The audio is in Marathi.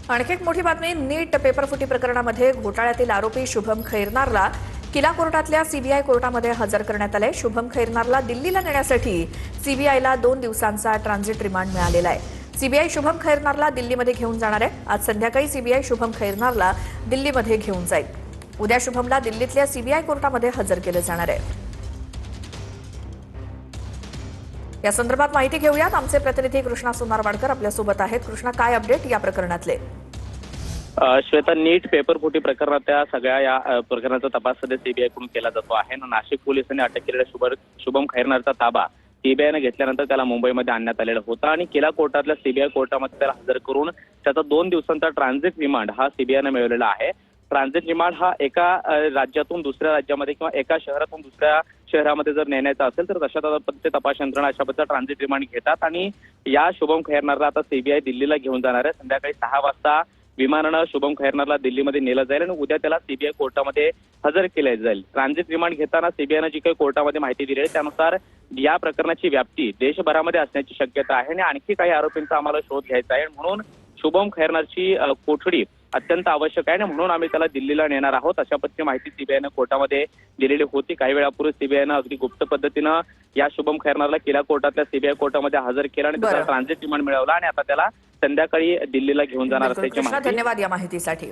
आणखी एक मोठी बातमी, नीट पेपरफुटी प्रकरणामध्ये घोटाळ्यातील आरोपी शुभम खैरनारला किला कोर्टातल्या सीबीआय कोर्टामध्ये हजर करण्यात आले। शुभम खैरनारला दिल्लीला नेण्यासाठी सीबीआयला 2 दिवसांचा ट्रान्झिट रिमांड मिळालेला आहे। सीबीआय शुभम खैरनारला दिल्लीमध्ये घेऊन जाणार आहे। आज संध्याकाळी सीबीआय शुभम खैरनारला दिल्लीमध्ये घेऊन जाईल। उद्या शुभमला दिल्लीतल्या सीबीआय कोर्टामध्ये हजर केलं जाणार आहे। या संदर्भात माहिती घेऊयात, आमचे प्रतिनिधी कृष्णा सोनारवाडकर आपल्यासोबत आहेत। कृष्णा, काय अपडेट या प्रकरणातले? श्वेता, नीट पेपरफुटी प्रकरणात त्या सगळ्या या प्रकरणाचा तपास सध्या सीबीआय कडून केला जातो आहे। नाशिक पोलिसांनी अटक केलेल्या शुभम खैरनारचा ताबा सीबीआयने घेतल्यानंतर त्याला मुंबईमध्ये आणण्यात आलेला होता आणि किला कोर्टातल्या सीबीआय कोर्टामध्ये त्याला हजर करून त्याचा 2 दिवसांचा ट्रान्झिट रिमांड हा सीबीआयने मिळवलेला आहे। ट्रान्झिट रिमांड हा एका राज्यातून दुसऱ्या राज्यामध्ये किंवा एका शहरातून दुसऱ्या शहरामध्ये जर नेण्याचा असेल तर तशा पद्धतीचे तपास यंत्रणा अशा पद्धतीचा ट्रान्झिट रिमांड घेतात आणि या शुभम खैरनारला आता सीबीआय दिल्लीला घेऊन जाणार आहे। संध्याकाळी 6 वाजता विमानानं शुभम खैरनारला दिल्लीमध्ये नेलं जाईल आणि उद्या त्याला सीबीआय कोर्टामध्ये हजर केलं जाईल। ट्रान्झिट रिमांड घेताना सीबीआयनं जी काही कोर्टामध्ये माहिती दिली आहे त्यानुसार या प्रकरणाची व्याप्ती देशभरामध्ये असण्याची शक्यता आहे आणि आणखी काही आरोपींचा आम्हाला शोध घ्यायचा आहे, म्हणून शुभम खैरनारची कोठडी अत्यंत आवश्यक आहे आणि म्हणून आम्ही त्याला दिल्लीला नेणार आहोत, अशा पद्धतीची माहिती सीबीआयनं कोर्टामध्ये दिलेली होती। काही वेळापूर्वी सीबीआयनं अगदी गुप्त पद्धतीनं या शुभम खैरनारला किला कोर्टातल्या सीबीआय कोर्टामध्ये हजर केलं आणि त्याचा ट्रान्झिट रिमांड मिळवला आणि आता त्याला संध्याकाळी दिल्लीला घेऊन जाणार असल्याची माहिती। धन्यवाद या माहितीसाठी।